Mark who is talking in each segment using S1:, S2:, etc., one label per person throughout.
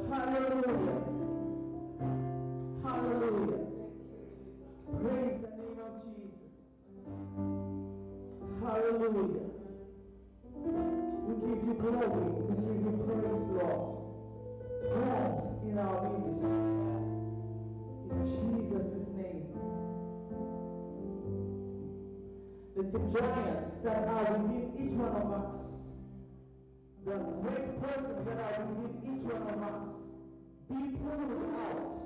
S1: Hallelujah. Hallelujah. Praise the name of Jesus. Hallelujah. We give you glory. We give you praise, Lord. Move in our midst. In Jesus' name. That the giants that are within each one of us, the great persons that are within each one of us, be pulled out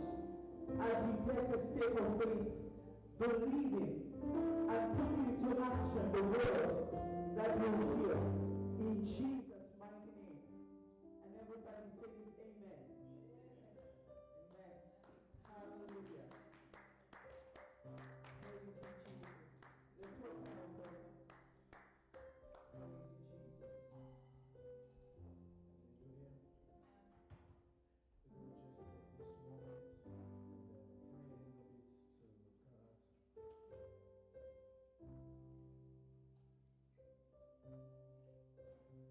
S1: as we take a step of faith, believing and putting into action the word that we hear in Jesus' mighty name. And everybody say this, amen. Amen. Hallelujah. Praise you, Jesus. Let's go now, person. Praise you, Jesus. Hallelujah. We're going to just take this moment and pray a little bit to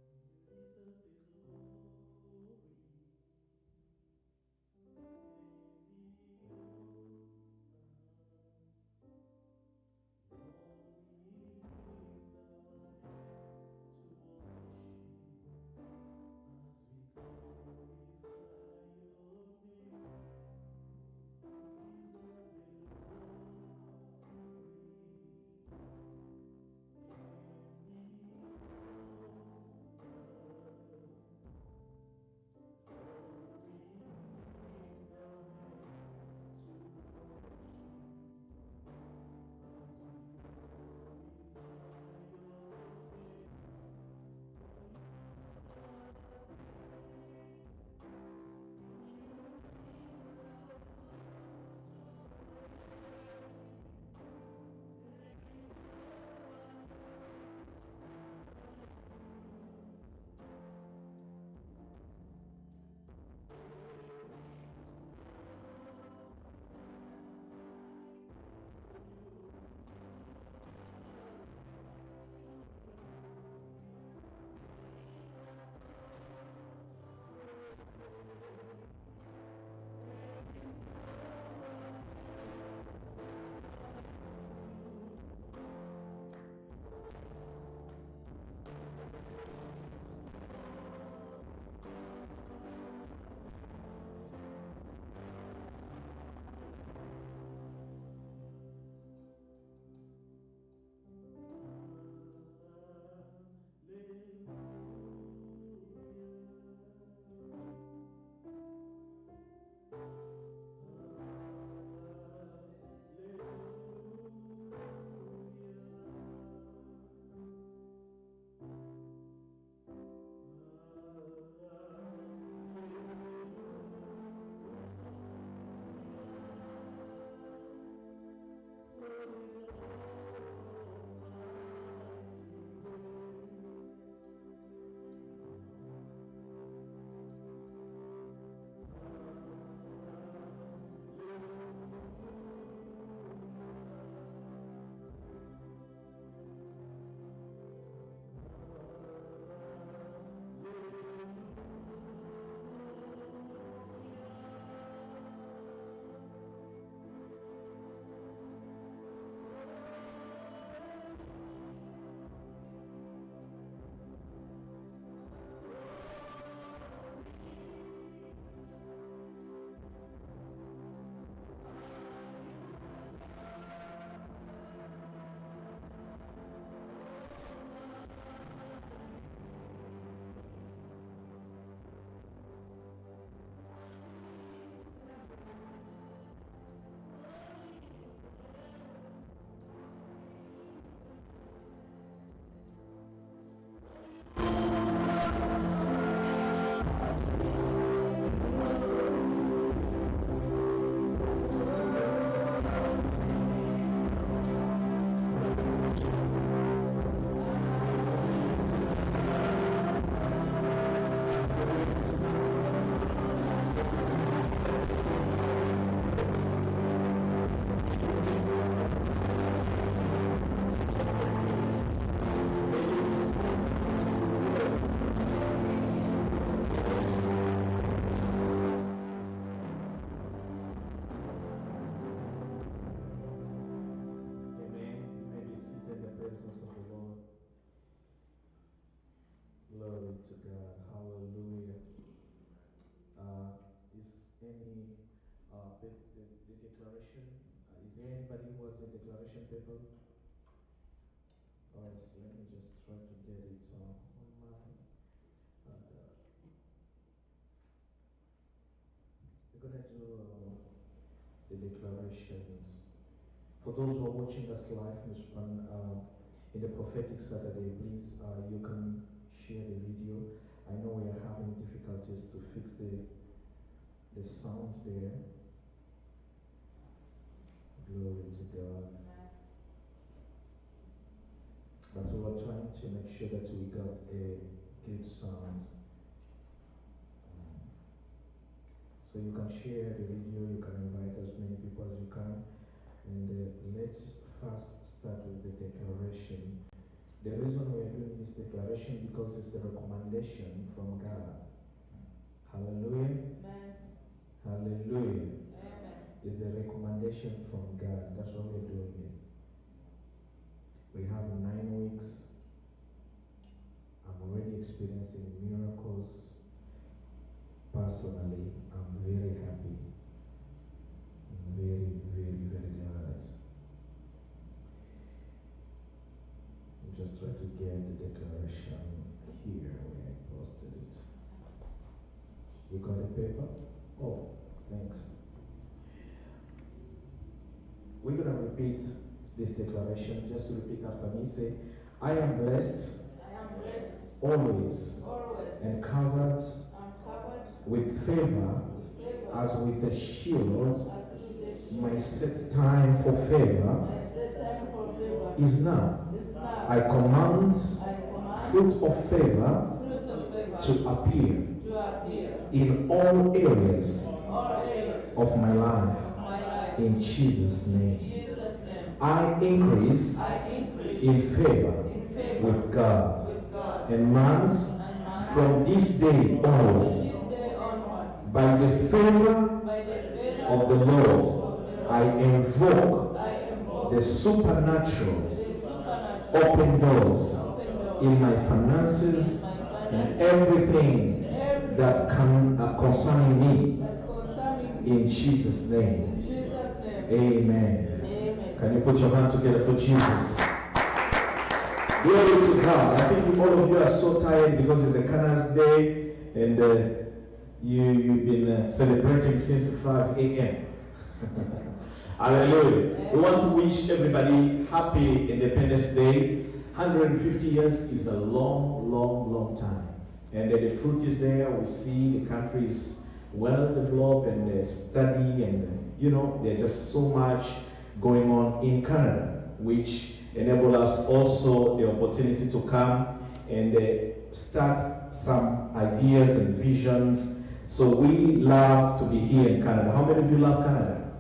S1: God. the declaration. Is there anybody who has a declaration paper? Alright, so let me just try to get it on my. We're gonna do the declarations. For those who are watching us live in the prophetic Saturday, please you can share the video. I know we are having difficulties to fix the sound there. Glory to God. But we are trying to make sure that we got a good sound. So you can share the video, you can invite as many people as you can. And let's first start with the declaration. The reason we are doing this declaration because it's the recommendation from God. Hallelujah. Amen. Hallelujah. Amen. It's the recommendation from God. That's why we're doing it. We have 9 weeks. I'm already experiencing miracles. Personally, I'm very happy. I'm very, very, very glad. I'm just trying to get the declaration here where I posted it. You got the paper? Oh, thanks. We're going to repeat this declaration. Just repeat after me. Say, I am blessed. I am blessed. Always. And covered. With favor. As with a shield. My set time for favor. Is now. I command fruit of favor to appear in all areas of my life. In Jesus' name. I increase in favor with God and man's from this day onward. By the favor of the Lord, I invoke the supernatural open doors in my finances and everything that concerning me. In Jesus' name. Amen. Can you put your hand together for Jesus? Glory to God. I think all of you are so tired because it's a Cana's Day and you've been celebrating since 5 a.m. Hallelujah. We want to wish everybody happy Independence Day. 150 years is a long, long, long time. And the fruit is there. We see the country is well developed and study and there's just so much going on in Canada, which enable us also the opportunity to come and start some ideas and visions. So we love to be here in Canada. How many of you love Canada?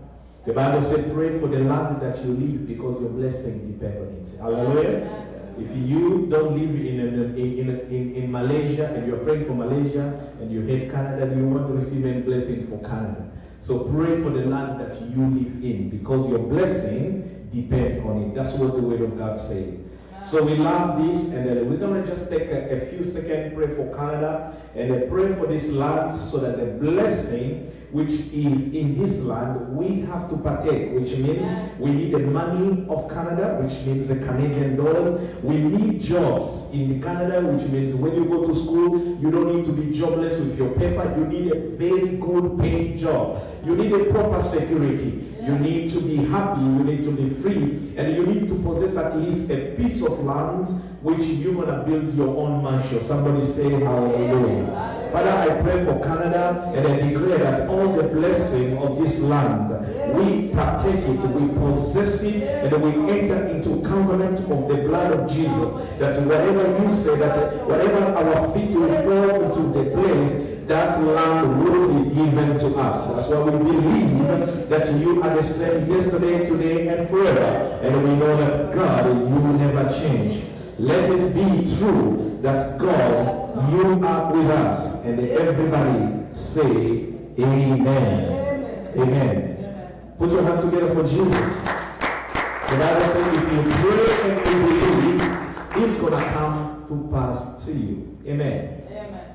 S1: The Bible said, pray for the land that you live because your blessing depends on it. Hallelujah. If you don't live in Malaysia and you're praying for Malaysia and you hate Canada, you want to receive any blessing for Canada. So pray for the land that you live in because your blessing depends on it. That's what the word of God says. So we love this, and then we're going to just take a few seconds, pray for Canada, and then pray for this land so that the blessing which is in this land, we have to partake, which means we need the money of Canada, which means the Canadian dollars. We need jobs in Canada, which means when you go to school, you don't need to be jobless with your paper. You need a very good paying job. You need a proper security. You need to be happy, you need to be free, and you need to possess at least a piece of land which you're going to build your own mansion. Somebody say hallelujah. Father, I pray for Canada and I declare that all the blessing of this land, we partake it, we possess it, and we enter into covenant of the blood of Jesus. That whatever you say, that whatever our feet will fall into the place, that land will be given to us. That's why we believe that you are the same yesterday, today, and forever. And we know that God, you will never change. Let it be true that God, you are with us. And everybody say amen. Amen. Put your hand together for Jesus. The Bible says if you pray and you believe, it's going to come to pass to you. Amen.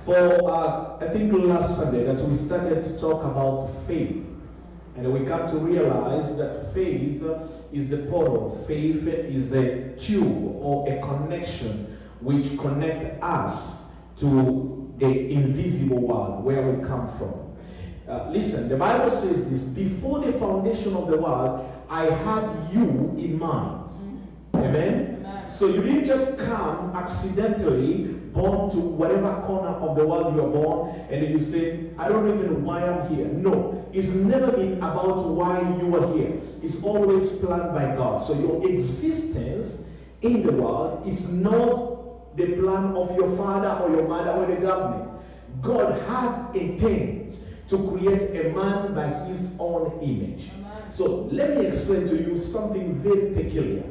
S1: For I think last Sunday that we started to talk about faith. And we come to realize that faith is the portal. Faith is a tube or a connection which connects us to the invisible world where we come from. Listen, the Bible says this: before the foundation of the world, I had you in mind. Amen? Amen. So you didn't just come accidentally, born to whatever corner of the world you're born, and then you say, I don't even know why I'm here. No, it's never been about why you are here. It's always planned by God. So your existence in the world is not the plan of your father or your mother or the government. God had intent to create a man by his own image. So let me explain to you something very peculiar.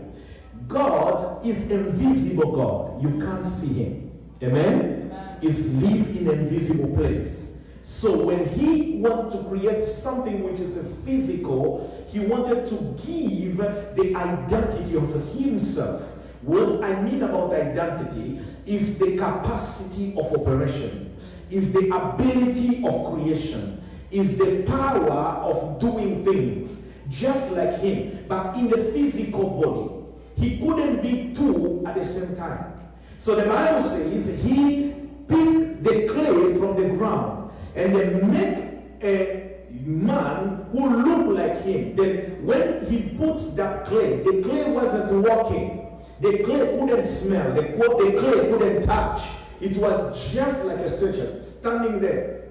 S1: God is invisible God. You can't see him. Amen? He's live in an invisible place. So when he wanted to create something which is a physical, he wanted to give the identity of himself. What I mean about identity is the capacity of operation, is the ability of creation, is the power of doing things just like him, but in the physical body. He couldn't be two at the same time. So the Bible says he picked the clay from the ground and then make a man who looked like him. Then when he put that clay, the clay wasn't walking. The clay couldn't smell. The clay couldn't touch. It was just like a structure standing there.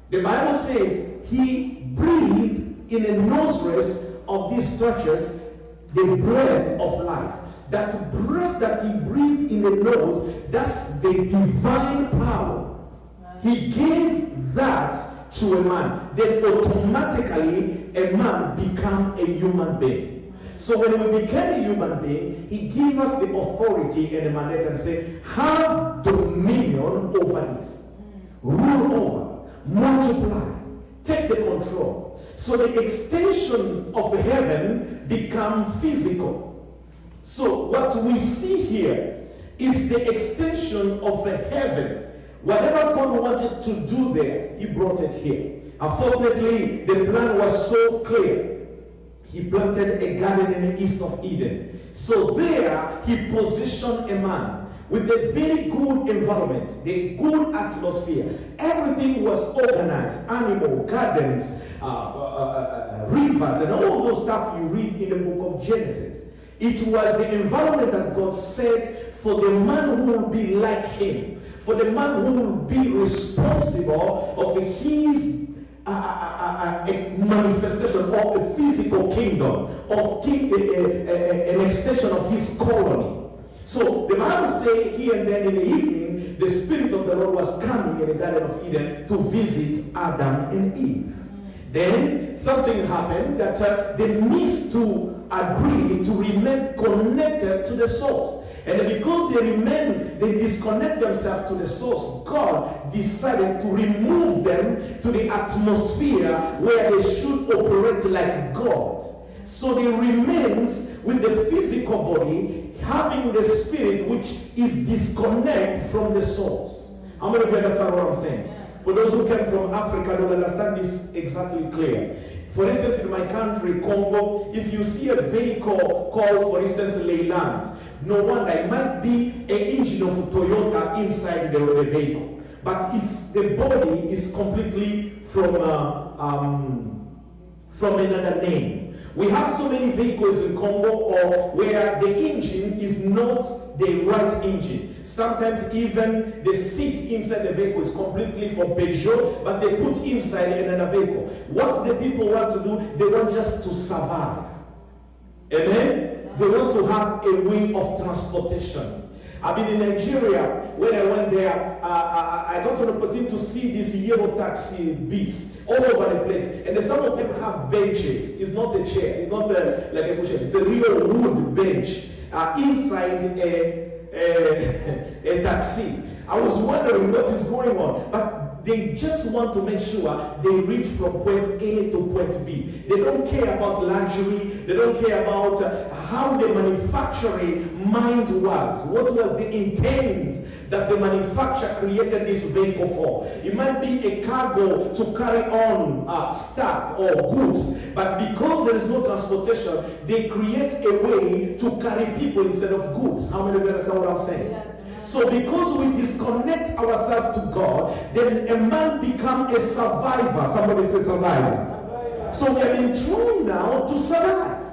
S1: The Bible says he breathed in the nostrils of these structures the breath of life. That breath that he breathed in the nose, that's the divine power. He gave that to a man. Then automatically a man became a human being. So when we became a human being, he gave us the authority and the mandate and said, have dominion over this. Rule over. Multiply. Take the control. So the extension of heaven become physical. So what we see here is the extension of heaven. Whatever God wanted to do there, he brought it here. Unfortunately, the plan was so clear. He planted a garden in the east of Eden. So there, he positioned a man with a very good environment, the good atmosphere. Everything was organized, animal, gardens, rivers, and all those stuff you read in the book of Genesis. It was the environment that God set for the man who will be like him, for the man who will be responsible of his a manifestation of a physical kingdom, of an extension of his colony. So the Bible says here and then in the evening, the Spirit of the Lord was coming in the Garden of Eden to visit Adam and Eve. Then something happened that they missed to agree to remain connected to the source. And because they disconnect themselves to the source, God decided to remove them to the atmosphere where they should operate like God. So they remains with the physical body, having the spirit which is disconnected from the source. How many of you understand what I'm saying? For those who came from Africa, they'll understand this exactly clear. For instance, in my country, Congo, if you see a vehicle called, for instance, Leyland, no wonder it might be an engine of Toyota inside the vehicle. But the body is completely from another name. We have so many vehicles in Congo where the engine is not the right engine. Sometimes even the seat inside the vehicle is completely for Peugeot, but they put inside another vehicle. What the people want to do, they want just to survive. Amen? They want to have a way of transportation. I've been in Nigeria. When I went there, I got an opportunity to see these yellow taxi beasts all over the place. And some of them have benches. It's not a chair. It's not like a cushion. It's a real wood bench inside a taxi. I was wondering what is going on. But they just want to make sure they reach from point A to point B. They don't care about luxury. They don't care about how the manufacturing mind was. What was the intent
S2: that the manufacturer created this vehicle for. It might be a cargo to carry on stuff or goods, but because there is no transportation, they create a way to carry people instead of goods. How many of you understand what I'm saying?
S3: Yes.
S2: So because we disconnect ourselves to God, then a man becomes a survivor. Somebody say survivor. So we have been trained now to survive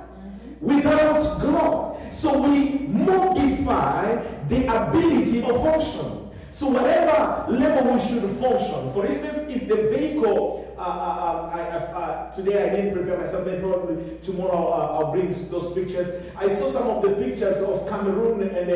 S2: without God. So we modify the ability of function. So whatever level we should function. For instance, if the vehicle, today I didn't prepare myself, then probably tomorrow I'll bring those pictures. I saw some of the pictures of Cameroon and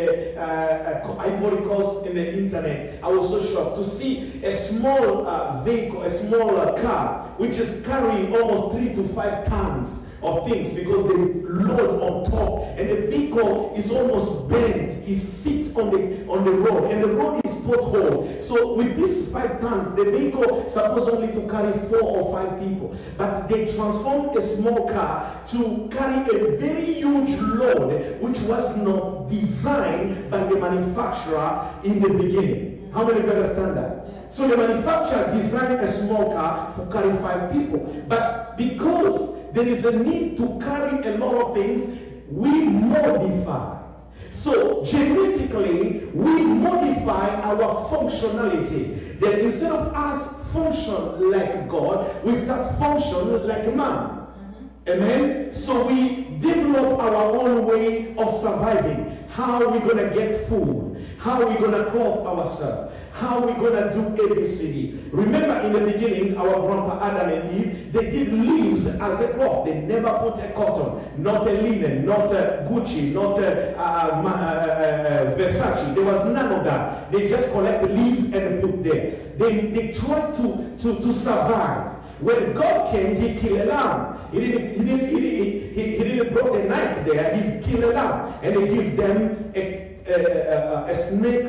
S2: Ivory Coast in the internet. I was so shocked to see a small vehicle, a small car, which is carrying almost 3 to 5 tons of things because they load on top, and the vehicle is almost bent. It sits on the road, and the road is potholes. So with these 5 tons, the vehicle is supposed only to carry 4 or 5 people, but they transformed a small car to carry a very huge load, which was not designed by the manufacturer in the beginning. How many of you understand that? So the manufacturer designed a small car to carry 5 people, but because there is a need to carry a lot of things, we modify. So genetically, we modify our functionality. That instead of us function like God, we start function like man. Amen? So we develop our own way of surviving. How are we going to get food? How are we going to clothe ourselves? How are we going to do ABCD? Remember in the beginning, our grandpa Adam and Eve, they did leaves as a cloth. They never put a cotton, not a linen, not a Gucci, not a Versace. There was none of that. They just collect the leaves and put there. They tried to survive. When God came, he killed a lamb. He didn't put a knife there. He killed a lamb. And he gave them a snake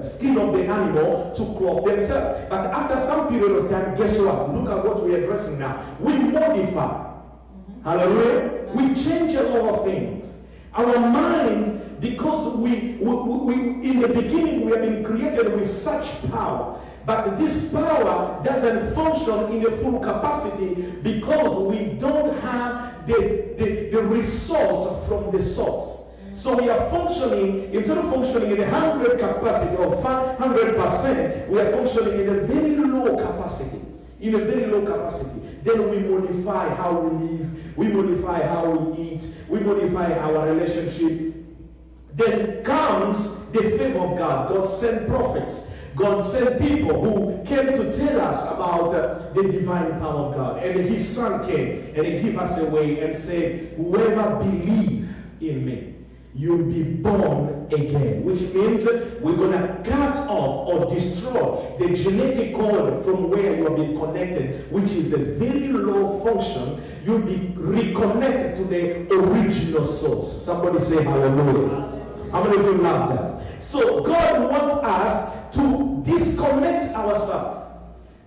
S2: skin of the animal to clothe themselves. But after some period of time, guess what? Look at what we are addressing now. We modify. Hallelujah. We change a lot of things. Our mind, because we in the beginning we have been created with such power. But this power doesn't function in a full capacity because we don't have the resource from the source. So we are functioning, instead of functioning in a 100 capacity or 100%, we are functioning in a very low capacity. In a very low capacity. Then we modify how we live, we modify how we eat, we modify our relationship. Then comes the favor of God. God sent prophets. God sent people who came to tell us about the divine power of God. And his son came and he gave us a way and said, whoever believes in me, you'll be born again. Which means we're going to cut off or destroy the genetic code from where you have been connected, which is a very low function. You'll be reconnected to the original source. Somebody say hallelujah. How many of you love that? So God wants us to disconnect ourselves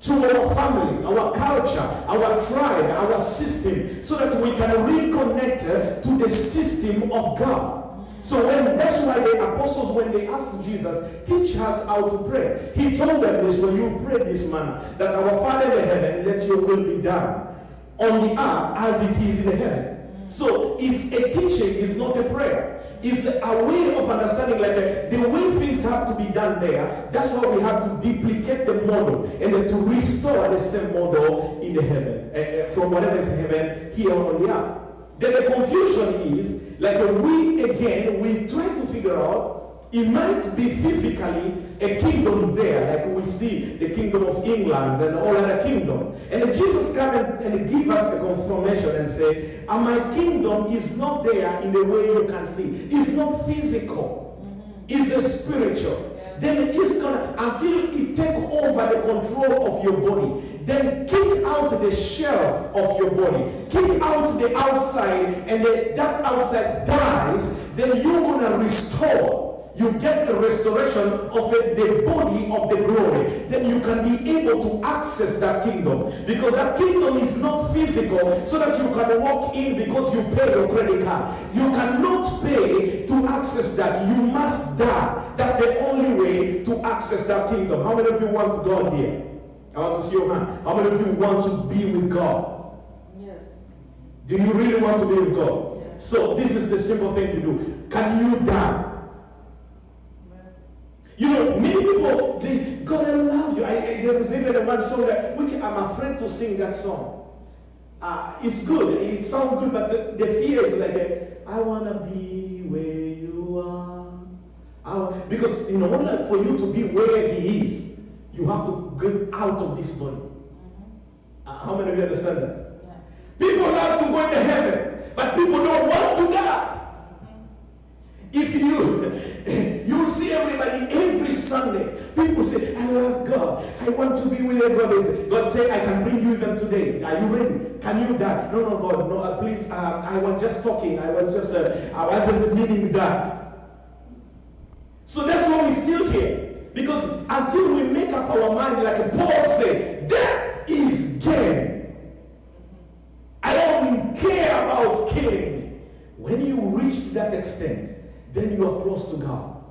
S2: to our family, our culture, our tribe, our system, so that we can reconnect to the system of God. So that's why the apostles, when they asked Jesus, teach us how to pray, he told them this: when you pray this manner, that our Father in heaven, let your will be done on the earth as it is in heaven. So it's a teaching, it's not a prayer. It's a way of understanding, like the way things have to be done there. That's why we have to duplicate the model and then to restore the same model in the heaven, from whatever is heaven here on the earth. Then the confusion is, like we try to figure out, it might be physically a kingdom there, like we see the kingdom of England and all other kingdoms. And then Jesus come and give us a confirmation and say, my kingdom is not there in the way you can see. It's not physical. It's a spiritual. Then it's gonna, until it take over the control of your body, then kick out the shell of your body, kick out the outside, and that outside dies, then you're gonna restore. You get the restoration of the body of the glory. Then you can be able to access that kingdom. Because that kingdom is not physical, so that you can walk in because you pay your credit card. You cannot pay to access that. You must die. That's the only way to access that kingdom. How many of you want God here? I want to see your hand. How many of you want to be with God?
S1: Yes.
S2: Do you really want to be with God?
S1: Yes.
S2: So this is the simple thing to do. Can you die? You know, many people, they, God, I love you. There was even one song that, which I'm afraid to sing that song. It's good. It sounds good, but the fear is like, I want to be where you are. Because in order for you to be where He is, you have to get out of this body. How many of you understand that? Yeah. People love to go into heaven, but people don't want to die. If you see everybody every Sunday, people say, I love God. I want to be where God is. God say, I can bring you even today. Are you ready? Can you die? No, God, no, please. I was just talking. I wasn't meaning that. So that's why we're still here. Because until we make up our mind, like Paul said, death is gain. I don't care about killing me. When you reach to that extent, then you are close to God.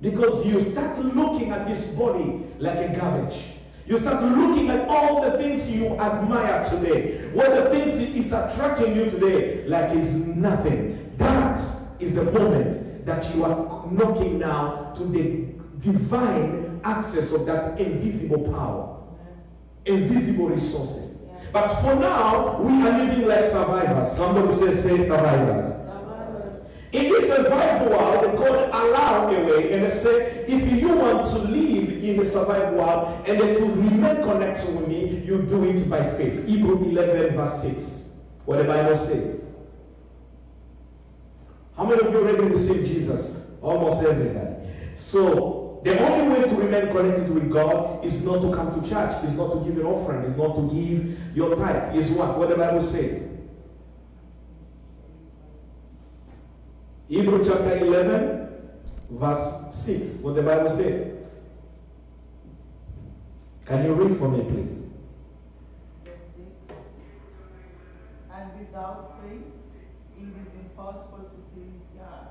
S2: Because you start looking at this body like a garbage. You start looking at all the things you admire today. What the things is attracting you today like is nothing. That is the moment that you are knocking now to the divine access of that invisible power. Invisible resources. But for now, we are living like survivors. Somebody say survivors. In this survival world, God allowed a way, and I say, if you want to live in the survival world and then to remain connected with me, you do it by faith. Hebrews 11 verse 6, what the Bible says. How many of you already received Jesus? Almost everybody. So, the only way to remain connected with God is not to come to church, is not to give an offering, is not to give your tithe. Is what the Bible says. Hebrews chapter 11, verse 6, what the Bible said. Can you read for me, please?
S3: Verse 6. And without faith, it is impossible to please God.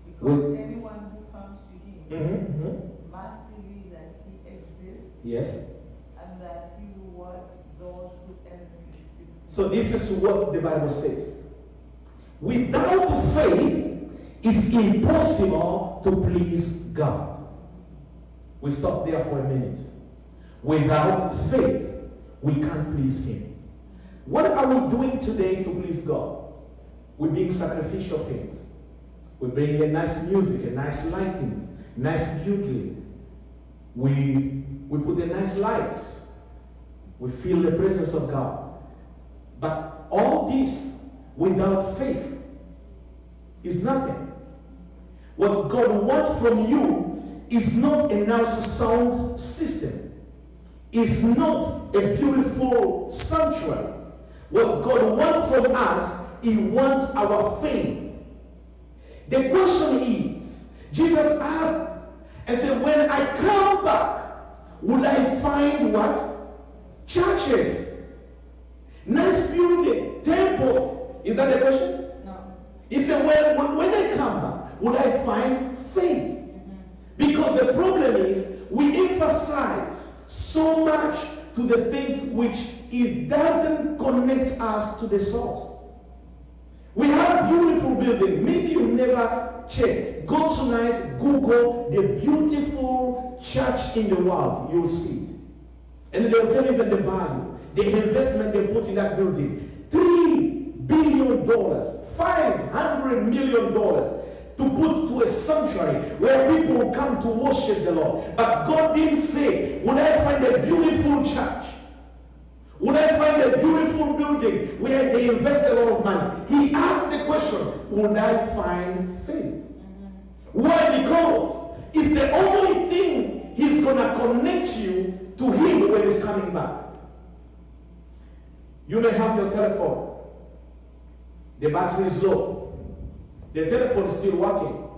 S3: Because anyone who comes to Him must believe that He exists.
S2: Yes.
S3: And that He rewards those who earnestly seek Him.
S2: So this is what the Bible says. Without faith, it's impossible to please God. We stop there for a minute. Without faith, we can't please Him. What are we doing today to please God? We're being sacrificial things. We bring a nice music, a nice lighting, nice beauty. We put a nice light. We feel the presence of God. But all this without faith is nothing. What God wants from you is not a nice sound system. It's not a beautiful sanctuary. What God wants from us, He wants our faith. The question is, Jesus asked and said, when I come back, will I find what? Churches, nice building, temples. Is that the question?
S1: No.
S2: He said, when I come back, would I find faith? Because the problem is, we emphasize so much to the things which it doesn't connect us to the source. We have beautiful buildings. Maybe you never check. Go tonight, Google the beautiful church in the world. You'll see it. And they'll tell you the value, the investment they put in that building. $3 billion, $500 million to put to a sanctuary where people will come to worship the Lord. But God didn't say, would I find a beautiful church? Would I find a beautiful building where they invest a lot of money? He asked the question, would I find faith? Why? Because it's the only thing He's going to connect you to Him when He's coming back. You may have your telephone. The battery is low. The telephone is still working.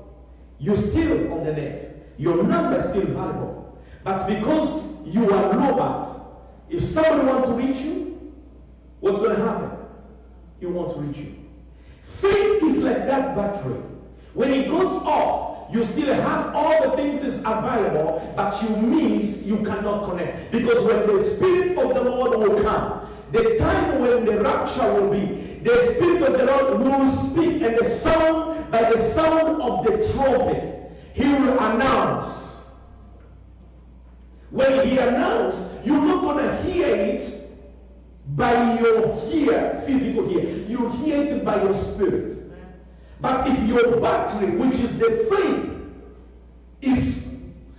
S2: You're still on the net. Your number is still valuable. But because you are low, if someone wants to reach you, what's going to happen? He wants to reach you. Faith is like that battery. When it goes off, you still have all the things is available, but you miss, you cannot connect. Because when the Spirit of the Lord will come, the time when the rapture will be, the Spirit of the Lord will speak, and by the sound of the trumpet, He will announce. When He announces, you're not going to hear it by your physical ear. You hear it by your spirit. But if your battery, which is the faith, is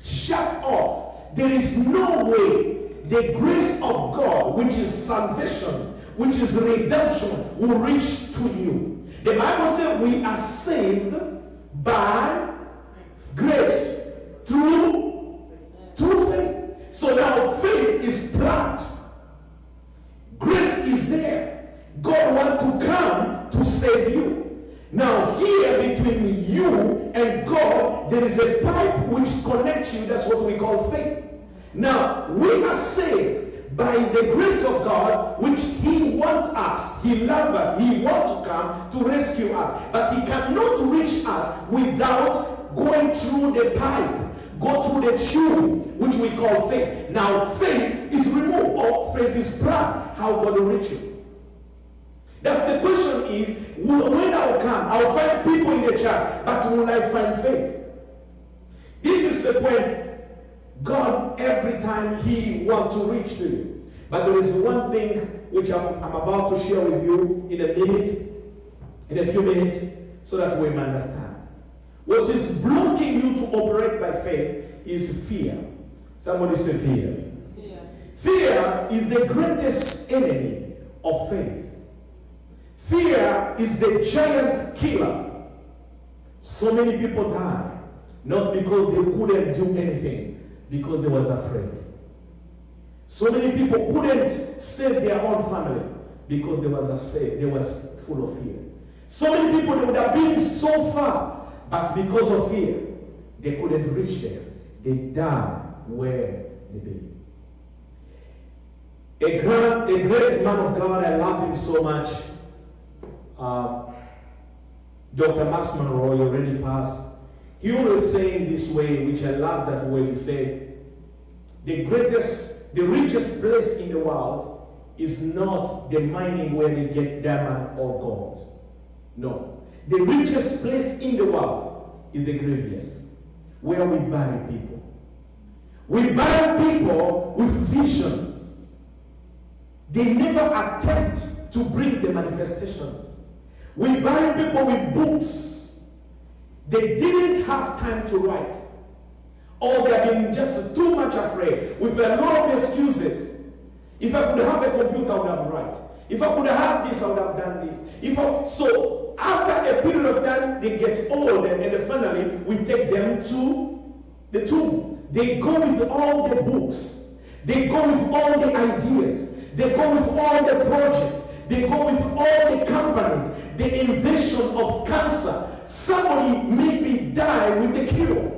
S2: shut off, there is no way the grace of God, which is salvation, which is redemption, will reach to you. The Bible says we are saved by grace through faith. So now faith is planted. Grace is there. God wants to come to save you. Now here between you and God, there is a pipe which connects you. That's what we call faith. Now we are saved by the grace of God, which He wants us. He loves us. He wants to come to rescue us. But He cannot reach us without going through the pipe, go through the tube, which we call faith. Now faith is removed, or faith is planted. How God will reach you? That's the question is, when I'll come, I'll find people in the church, but will I find faith? This is the point. God, every time He wants to reach to you. But there is one thing which I'm about to share with you in a few minutes, so that we may understand. What is blocking you to operate by faith is fear. Somebody say fear. Fear is the greatest enemy of faith. Fear is the giant killer. So many people die, not because they couldn't do anything, because they was afraid. So many people couldn't save their own family because they was full of fear. So many people, they would have been so far, but because of fear, they couldn't reach there. They died where they be. A great man of God, I love him so much. Dr. Max Monroe, already passed. He always saying this way, which I love that way. He said, the richest place in the world is not the mining where they get diamond or gold. No. The richest place in the world is the graveyards, where we bury people. We bury people with vision. They never attempt to bring the manifestation. We bury people with books. They didn't have time to write. Or they've been just too much afraid, with a lot of excuses. If I could have a computer, I would have written. If I could have this, I would have done this. So after a period of time, they get old, and finally we take them to the tomb. They go with all the books. They go with all the ideas. They go with all the projects. They go with all the companies. The invasion of cancer. Somebody maybe die with the cure.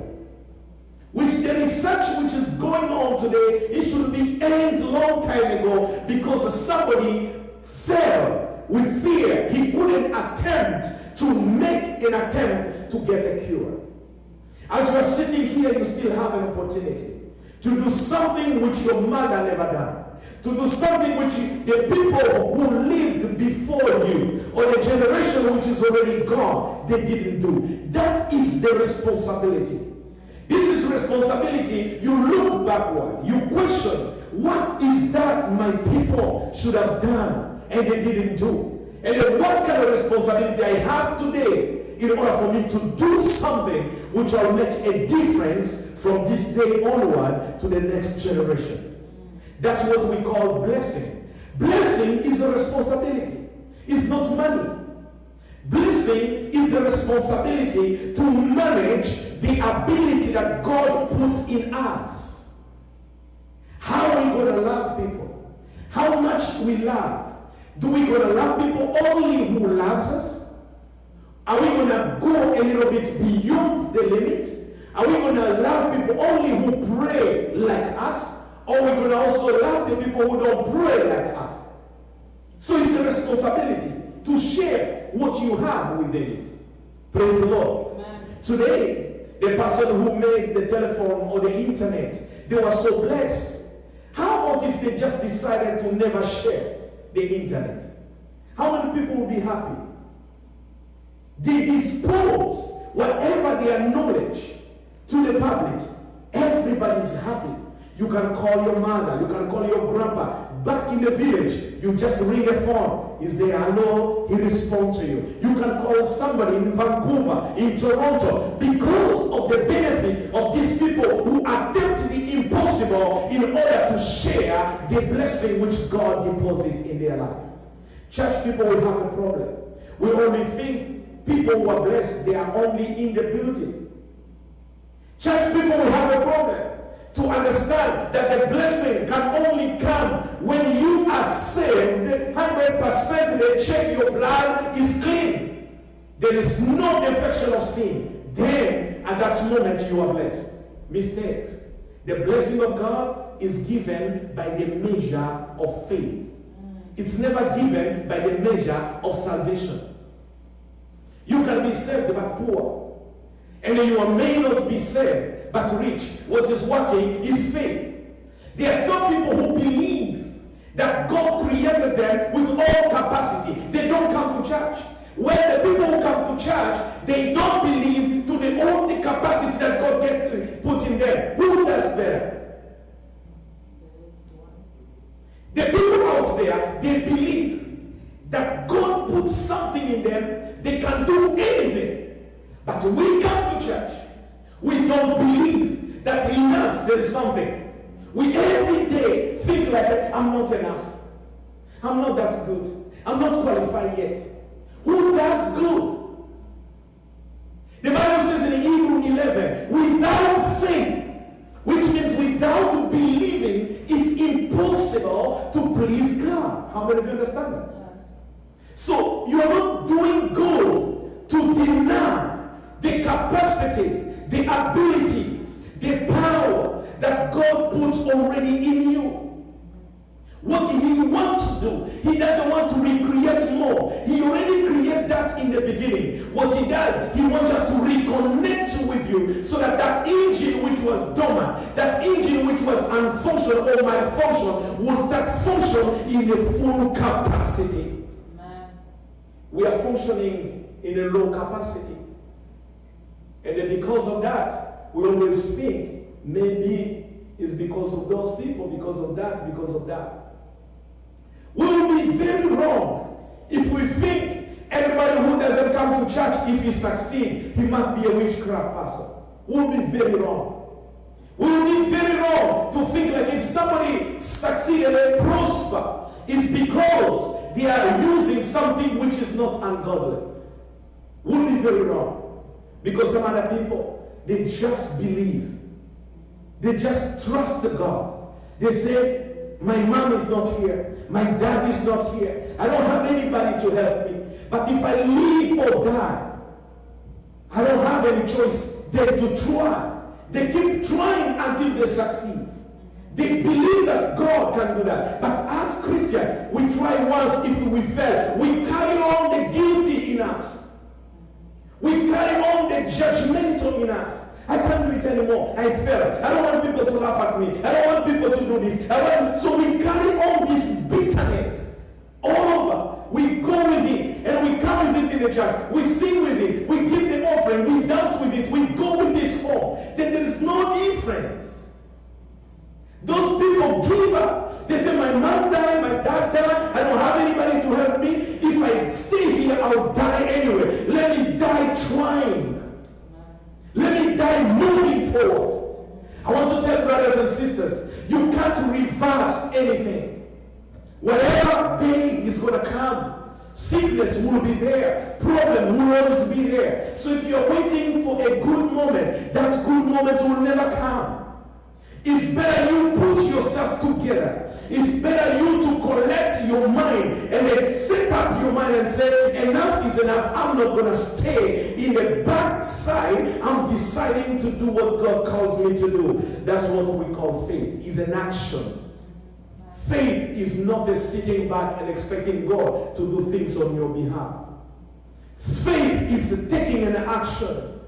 S2: Which the research which is going on today, it should be ended long time ago, because somebody fell with fear. He couldn't attempt to make an attempt to get a cure. As you are sitting here, you still have an opportunity to do something which your mother never done. To do something which the people who lived before you, or the generation which is already gone, they didn't do. That is the responsibility. This is responsibility. You look backward. You question, what is that my people should have done and they didn't do? And then what kind of responsibility I have today in order for me to do something which will make a difference from this day onward to the next generation. That's what we call blessing. Blessing is a responsibility. It's not money. Blessing is the responsibility to manage the ability that God puts in us. How are we going to love people? How much we love? Do we going to love people only who loves us? Are we going to go a little bit beyond the limit? Are we going to love people only who pray like us? Or are we going to also love the people who don't pray like us? So it's a responsibility to share what you have with them. Praise the Lord.
S3: Amen.
S2: Today, the person who made the telephone or the internet, they were so blessed. How about if they just decided to never share the internet? How many people would be happy? They dispose whatever their knowledge to the public. Everybody's happy. You can call your mother, you can call your grandpa. Back in the village, you just ring a phone. Is there? Hello? He responds to you. You can call somebody in Vancouver, in Toronto, because of the benefit of these people who attempt the impossible in order to share the blessing which God deposits in their life. Church people will have a problem. We only think people who are blessed, they are only in the building. Church people will have a problem to understand that the blessing can only come when you are saved 100%. They check your blood is clean. There is no infection of sin. Then at that moment you are blessed. Mistakes. The blessing of God is given by the measure of faith. It's never given by the measure of salvation. You can be saved but poor. And you may not be saved but rich. What is working is faith. There are some people who believe that God created them with all capacity. They don't come to church. When the people who come to church, they don't believe to the only capacity that God put in them. Who does better? The people out there, they believe that God put something in them. They can do anything. But we come to church. We don't believe that in us there is something. We every day think like, I'm not enough. I'm not that good. I'm not qualified yet. Who does good? The Bible says in Hebrews 11, without faith, which means without believing, it's impossible to please God. How many of you understand that? Yes. So you are not doing good to deny the capacity, the abilities, the power that God puts already in you. What He wants to do, He doesn't want to recreate more. He already created that in the beginning. What He does, He wants us to reconnect with you so that that engine which was dormant, that engine which was unfunctional or malfunction, will start functioning in a full capacity. Amen. We are functioning in a low capacity. And then because of that, we always think maybe it's because of those people, because of that, because of that. We will be very wrong if we think everybody who doesn't come to church, if he succeeds, he must be a witchcraft person. We will be very wrong. We will be very wrong to think like if somebody succeeds and they prosper, it's because they are using something which is not ungodly. We will be very wrong. Because some other people, they just believe. They just trust God. They say, my mom is not here. My dad is not here. I don't have anybody to help me. But if I live or die, I don't have any choice than to try. They keep trying until they succeed. They believe that God can do that. But as Christians, we try once. If we fail, we carry on the guilty in us. We carry on the judgmental in us. I can't do it anymore. I failed. I don't want people to laugh at me. I don't want people to do this. So we carry on this bitterness all over. We go with it and we come with it in the church. We sing with it. We give the offering. We dance with it. We go with it home. Then there is no difference. Those people give up. They say, my mom died, my dad died. I don't have anybody to help me. If I stay here, I'll die anyway. Let me die trying. Let me die moving forward. I want to tell brothers and sisters, you can't reverse anything. Whatever day is going to come, sickness will be there. Problem will always be there. So if you're waiting for a good moment, that good moment will never come. It's better you put yourself together. It's better you to collect your mind and then set up your mind and say, enough is enough. I'm not going to stay in the backside. I'm deciding to do what God calls me to do. That's what we call faith. It's an action. Faith is not a sitting back and expecting God to do things on your behalf. Faith is taking an action.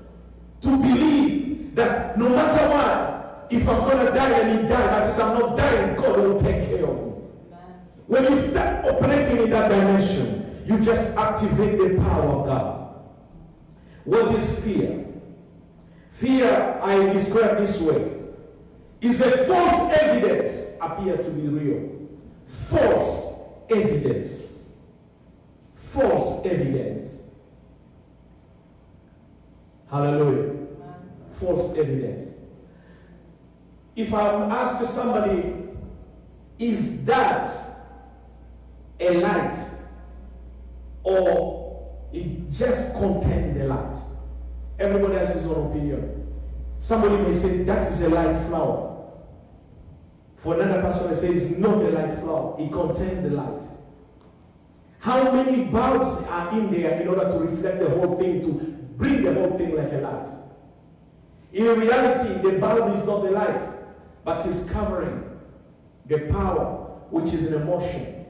S2: to believe that no matter what, if I'm going to die, and he died, that is, I'm not dying, God will take care of me. When you start operating in that dimension, you just activate the power of God. What is fear? Fear, I describe this way, is a false evidence appear to be real. False evidence. False evidence. Hallelujah. False evidence. If I'm asking somebody, is that a light, or it just contains the light? Everybody has his own opinion. Somebody may say that is a light flower. For another person may say it's not a light flower, it contains the light. How many bulbs are in there in order to reflect the whole thing, to bring the whole thing like a light? In reality, the bulb is not the light, but is covering the power which is in emotion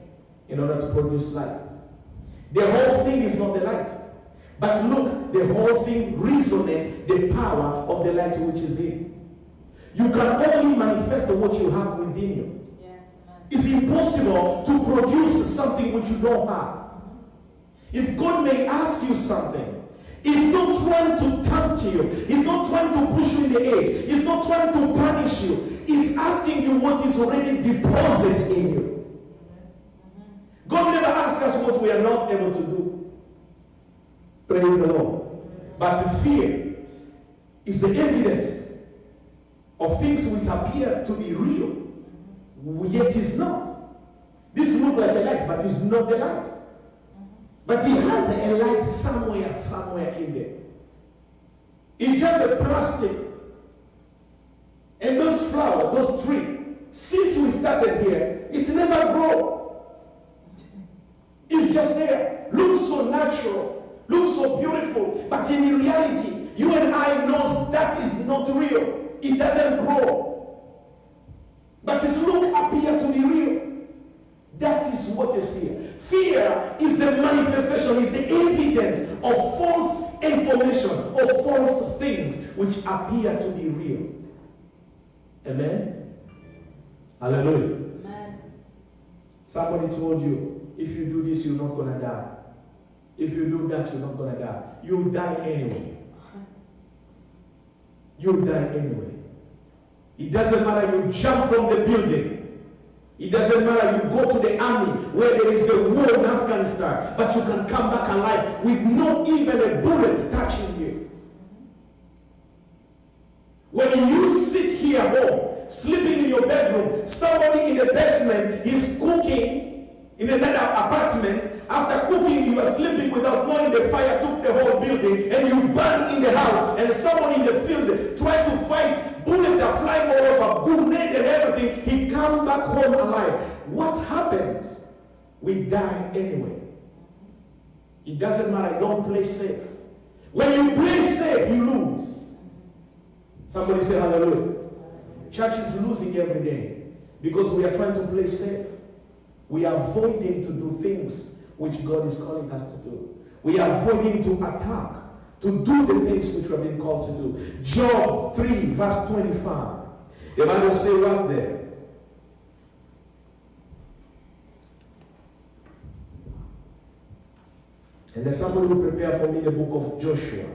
S2: in order to produce light. The whole thing is not the light, but look, the whole thing resonates the power of the light which is in. You can only manifest what you have within you.
S4: Yes,
S2: it's impossible to produce something which you don't have. If God may ask you something, He's not trying to tempt you. He's not trying to push you in the edge. He's not trying to punish you. He's asking you what is already deposited in you. God never asks us what we are not able to do. Praise the Lord. But fear is the evidence of things which appear to be real, yet is not. This looks like a light, but it's not the light. But he has a light somewhere in there. It's just a plastic. And those flowers, those trees, since we started here, it never grow. It's just there. Looks so natural, looks so beautiful, but in reality, you and I know that is not real. It doesn't grow. But its look appear to be real. That is what is fear. Fear is the manifestation, is the evidence of false information, of false things which appear to be real. Amen? Hallelujah.
S4: Amen.
S2: Somebody told you, if you do this, you're not going to die. If you do that, you're not going to die. You'll die anyway. You'll die anyway. It doesn't matter you jump from the building. It doesn't matter you go to the army where there is a war in Afghanistan, but you can come back alive with not even a bullet touching you. When you sit here home, sleeping in your bedroom, somebody in the basement is cooking in another apartment. After cooking, you are sleeping without knowing the fire took the whole building, and you burn in the house, and someone in the field tried to fight, bullets are flying all over, grenade and everything, he come back home alive. What happens? We die anyway. It doesn't matter, don't play safe. When you play safe, you lose. Somebody say hallelujah. Church is losing every day because we are trying to play safe. We are avoiding to do things which God is calling us to do. We are avoiding to attack, to do the things which we have been called to do. Job 3 verse 25. The Bible says right there. And there's somebody who prepared for me the book of Joshua.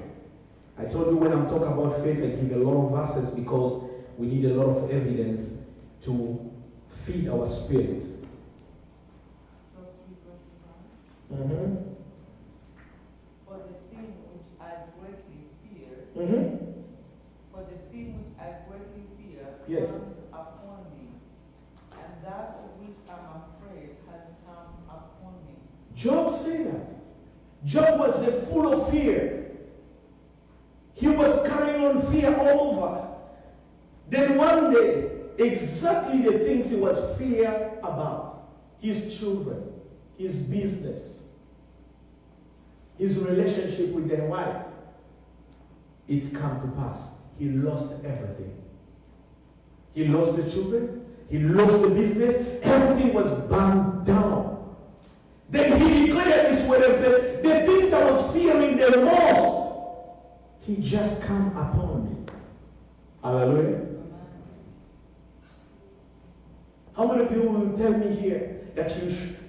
S2: I told you when I'm talking about faith, I give a lot of verses because we need a lot of evidence to feed our spirit. Mm-hmm.
S3: For the thing which I greatly fear,
S2: Mm-hmm.
S3: for the thing which I greatly fear
S2: Yes.
S3: comes upon me, and that of which I'm afraid has come upon me.
S2: Job said that. Job was full of fear. He was carrying on fear all over. Then one day, exactly the things he was fear about, his children, his business, his relationship with their wife, it's come to pass. He lost everything. He lost the children. He lost the business. Everything was burned down. Then he declared this word and said, the things I was fearing the most, He just come upon me. Hallelujah. How many of you will tell me here that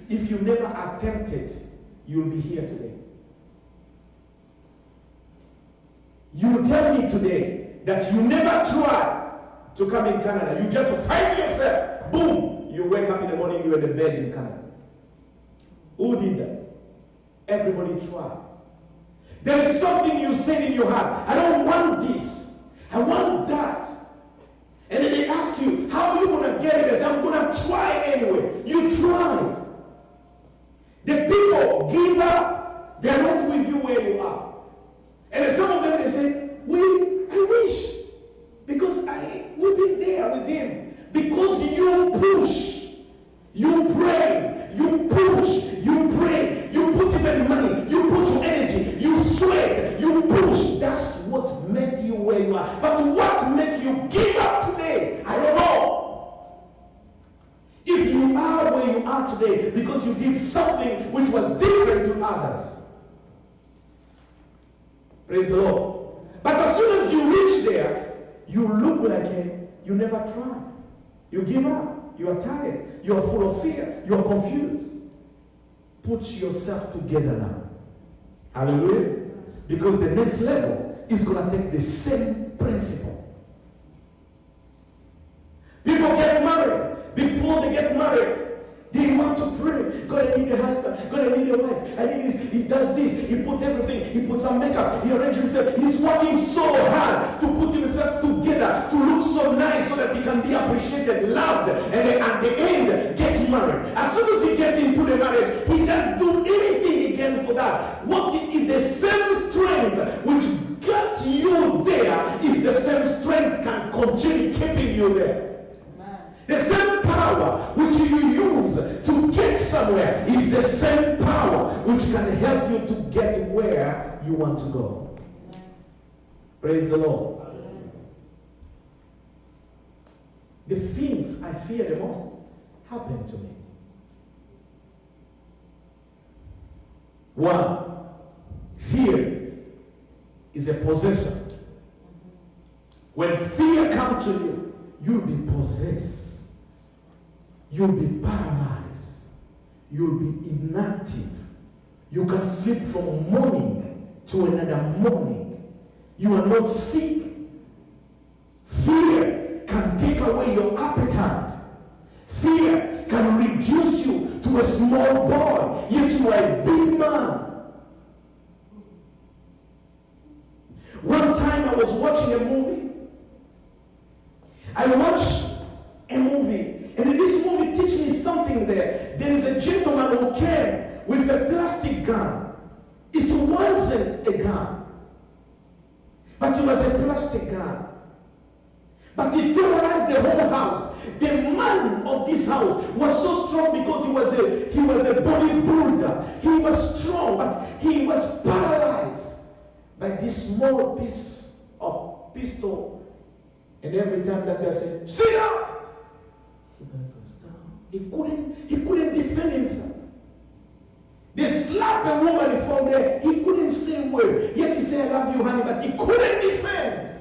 S2: if you never attempted, you'll be here today? You will tell me today that you never tried to come in Canada. You just find yourself, boom, you wake up in the morning, you're in the bed in Canada. Who did that? Everybody tried. There is something you said in your heart. I don't want this. I want that. And then they ask you, how are you going to get it? I say, I'm going to try anyway. You tried. The people give up. They're not with you where you are. And then some of them, they say, I wish. Because we've been there with him. Because you push. You pray. You push. You pray. You put even money. You put your energy. You sweat. You push. That's what made you where you are. But what made you give up today? I don't know. If you are where you are today because you did something which was different to others. Praise the Lord. But as soon as you reach there, you look like you never tried. You give up. You are tired. You are full of fear. You are confused. Put yourself together now. Hallelujah. Because the next level is going to take the same principle. People get married. Before they get married, they want to pray. God, I need a husband. God, I need a wife. I need this. He does this. He puts everything. He puts some makeup. He arranges himself. He's working so hard to put himself together, to look so nice so that he can be appreciated, loved, and then at the end, get married. As soon as he gets into the marriage, he doesn't do anything again for that. What is the same strength which got you there is the same strength can continue keeping you there. The same power which you use to get somewhere is the same power which can help you to get where you want to go. Praise the Lord. The things I fear the most happen to me. One, fear is a possessor. When fear comes to you, you'll be possessed. You'll be paralyzed. You'll be inactive. You can sleep from morning to another morning. You are not sick. Fear can take away your appetite. Fear can reduce you to a small boy, yet you are a big man. One time I was watching a movie. I watched a movie. And this movie teaches me something there. There is a gentleman who came with a plastic gun. It wasn't a gun. But it was a plastic gun. But he terrorized the whole house. The man of this house was so strong because he was a bodybuilder. He was strong, but he was paralyzed by this small piece of pistol. And every time that guy said, "Sit down!" He couldn't defend himself. They slapped a woman from there. He couldn't say a word. Yet he said, "I love you, honey," but he couldn't defend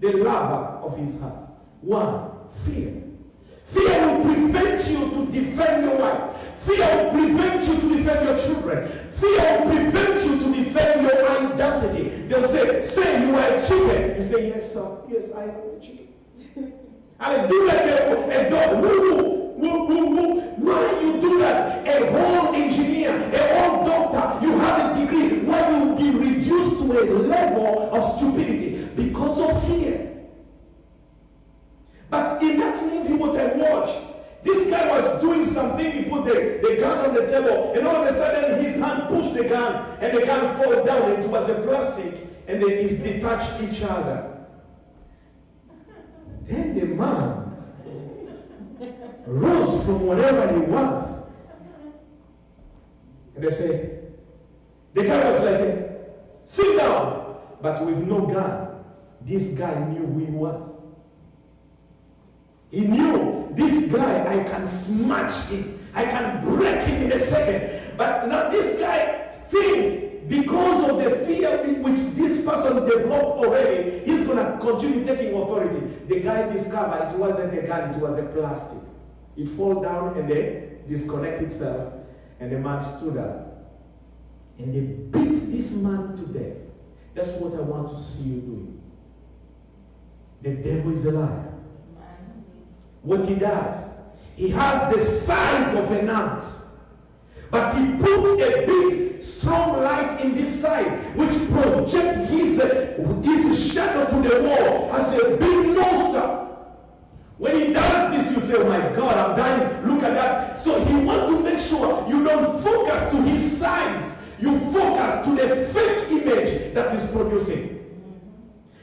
S2: the lover of his heart. One, fear. Fear will prevent you to defend your wife. Fear will prevent you to defend your children. Fear will prevent you to defend your identity. They'll say you are a chicken. You say, "Yes, sir. Yes, I am a chicken." I do like a dog. Woo, woo, woo. Why you do that? A whole engineer, a whole doctor, you have a degree. Why you be reduced to a level of stupidity? Because of fear. But in that movie what I watched, this guy was doing something. He put the gun on the table, and all of a sudden his hand pushed the gun, and the gun fell down. It was a plastic, and they detached each other. Then the man rose from wherever he was. And they say, the guy was like, "Sit down," but with no gun. This guy knew who he was. He knew, this guy, I can smash him. I can break him in a second. But now this guy think because of the fear which this person developed already, he's going to continue taking authority. The guy discovered it wasn't a gun, it was a plastic. It fell down and then disconnected itself, and the man stood up. And they beat this man to death. That's what I want to see you doing. The devil is a liar. What he does, he has the size of an ant, but he put a big, strong light in this side, which projects his shadow to the wall as a big monster. When he does this, you say, oh my God, I'm dying. Look at that. So he wants to make sure you don't focus to his size. You focus to the fake image that is producing.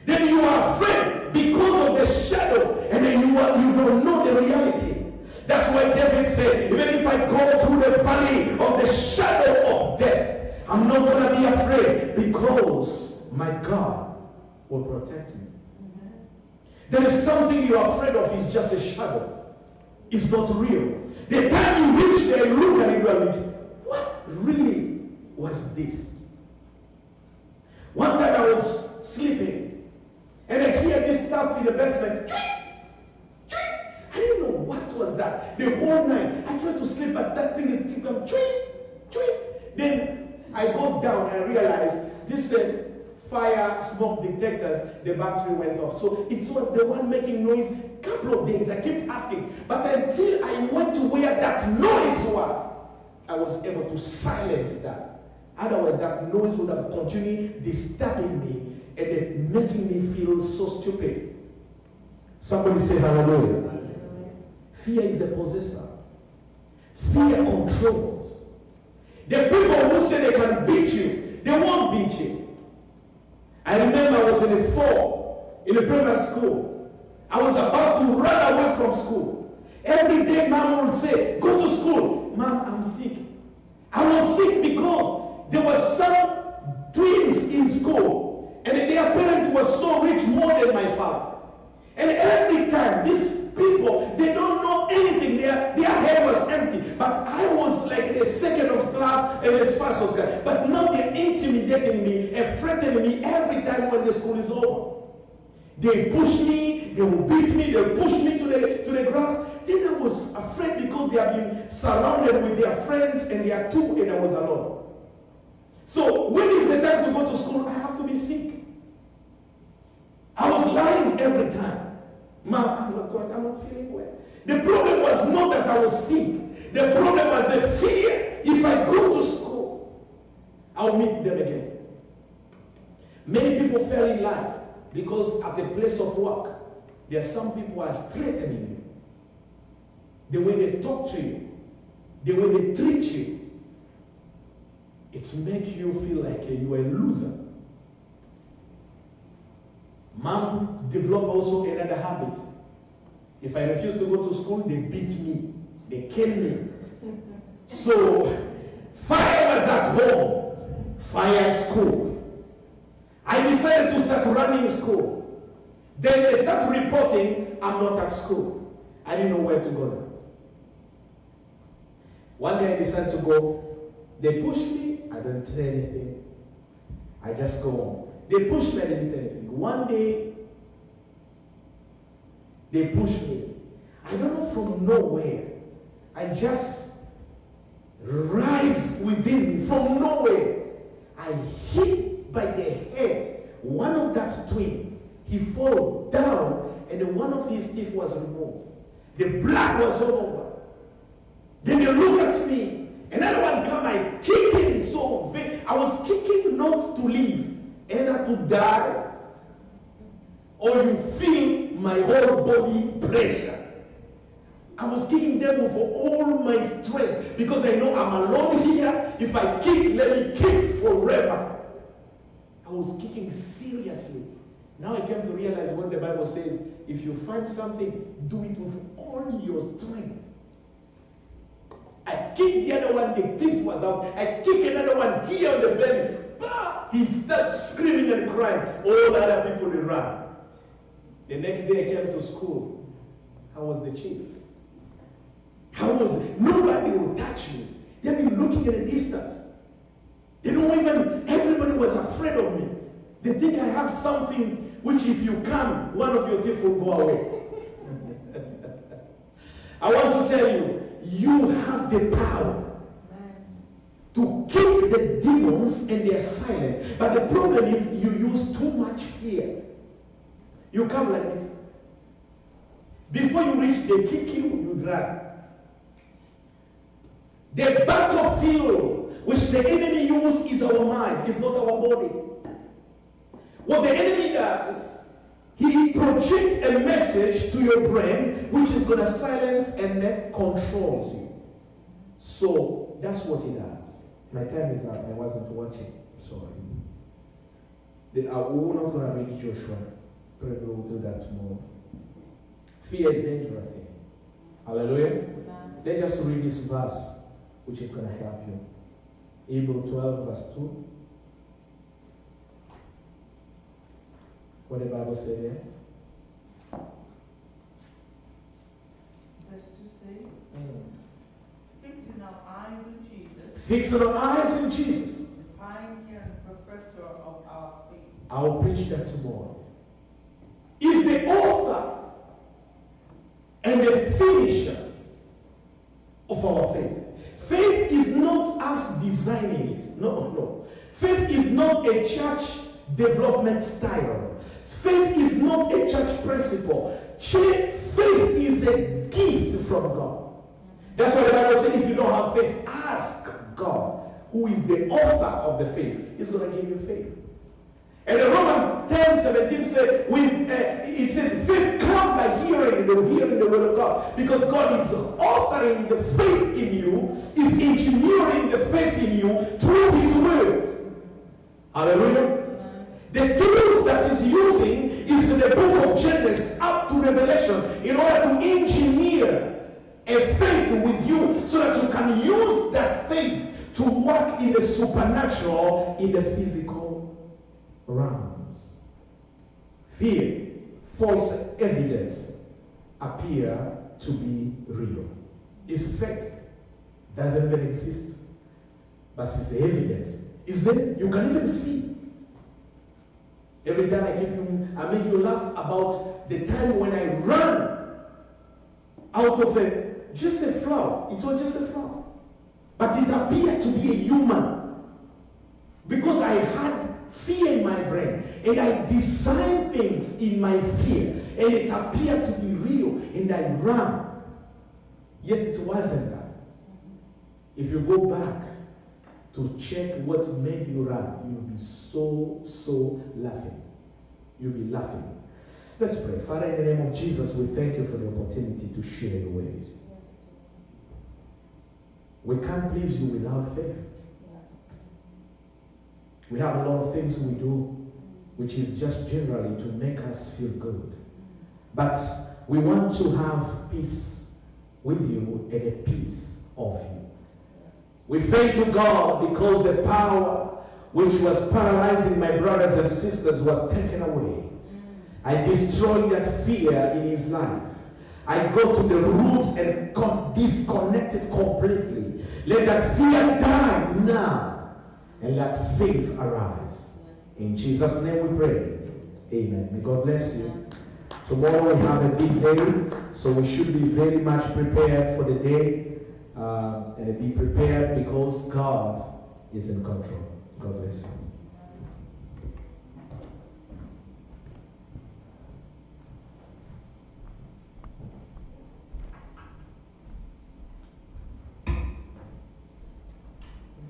S2: Then you are afraid because of the shadow, and then you don't know the reality. That's why David said, even if I go through the valley of the shadow of death, I'm not going to be afraid because my God will protect me. There is something you are afraid of, is just a shadow. It's not real. The time you reach there, you look at it, you are like, what really was this? One time I was sleeping, and I hear this stuff in the basement. I didn't know what was that. The whole night, I tried to sleep, but that thing is still going, Then I got down, I realized this fire smoke detectors, the battery went off. So it was the one making noise. Couple of days, I kept asking. But until I went to where that noise was, I was able to silence that. Otherwise, that noise would have continued disturbing me and then making me feel so stupid. Somebody say hallelujah. Fear is the possessor. Fear controls. The people who say they can beat you, they won't beat you. I remember I was in a fall in a primary school. I was about to run away from school. Every day, Mom would say, go to school. Mom, I'm sick. I was sick because there were some twins in school, and their parents were so rich, more than my father. And every time, these people, they don't know anything. Their head was empty. But I was like the second of class and the first of class. But now they're intimidating me and threatening me every time when the school is over. They push me, they will beat me, they will push me to the grass. Then I was afraid because they have been surrounded with their friends and they are two, and I was alone. So when is the time to go to school? I have to be sick. I was lying every time. Mom, I'm not going, I'm not feeling well. The problem was not that I was sick. The problem was a fear. If I go to school, I'll meet them again. Many people fail in life because at the place of work, there are some people who are threatening you. The way they talk to you, the way they treat you, it makes you feel like you are a loser. Mom developed also another habit. If I refuse to go to school, they beat me. They kill me. So, fire was at home, fire at school. I decided to start running school. Then they start reporting, I'm not at school. I didn't know where to go now. One day I decided to go. They pushed me, I didn't say anything. I just go on. They pushed me, I didn't say anything. One day, they pushed me. I don't know, from nowhere. I just rise within me. From nowhere, I hit by the head one of that twin. He fell down, and then one of his teeth was removed. The blood was all over. Then they look at me. Another one come, I kick him so big. I was kicking not to live, either to die, or you feel my whole body pressure. I was kicking them with all my strength because I know I'm alone here. If I kick, let me kick forever. I was kicking seriously. Now I came to realize what the Bible says, if you find something, do it with all your strength. I kicked the other one, the teeth was out. I kicked another one here on the belly. Bah! He started screaming and crying. All the other people, they ran. The next day I came to school. I was the chief. Nobody will touch me. They've been looking at a distance. They don't even is afraid of me. They think I have something which if you come, one of your teeth will go away. I want to tell you, you have the power to kick the demons and they are silent. But the problem is you use too much fear. You come like this. Before you reach, they kick you, you run. The battlefield which the enemy uses is our mind, is not our body. What the enemy does, he projects a message to your brain which is going to silence and then controls you. So that's what he does. My time is up. I wasn't watching. Sorry. We're not going to read Joshua. Probably we'll do that tomorrow. Fear is dangerous thing. Hallelujah. Let's just read this verse, which is going to help you. Hebrews 12, verse 2. What the Bible say there?
S3: Verse 2 say, fixing our eyes on Jesus,
S2: Fixing our eyes on Jesus.
S3: the pioneer and perfecter of our faith.
S2: I will preach that tomorrow. Is the author and the finisher of our faith. Faith is not us designing it. No. Faith is not a church development style. Faith is not a church principle. Faith is a gift from God. That's why the Bible says if you don't have faith, ask God, who is the author of the faith. He's going to give you faith. And in Romans 10:17 says, it says, faith comes by hearing the word of God. Because God is authoring the faith in you, is engineering the faith in you through His word. Hallelujah. The tools that He's using is in the book of Genesis up to Revelation in order to engineer a faith with you so that you can use that faith to work in the supernatural, in the physical realms. Fear, false evidence appear to be real. It's fake. Doesn't even exist. But it's the evidence. Is there? You can even see. Every time I make you laugh about the time when I ran out of just a flower. It was just a flower. But it appeared to be a human. Because I had fear in my brain. And I designed things in my fear. And it appeared to be real. And I ran. Yet it wasn't that. If you go back to check what made you run, you'll be so laughing. You'll be laughing. Let's pray. Father, in the name of Jesus, we thank you for the opportunity to share the word. We can't please you without faith. We have a lot of things we do, which is just generally to make us feel good. But we want to have peace with you and a peace of you. We thank you, God, because the power which was paralyzing my brothers and sisters was taken away. I destroyed that fear in his life. I go to the roots and disconnect it completely. Let that fear die now and let faith arise. In Jesus' name we pray. Amen. May God bless you. Tomorrow we have a big day, so we should be very much prepared for the day. And be prepared because God is in control. God bless you.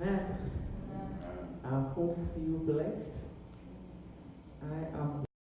S2: Amen.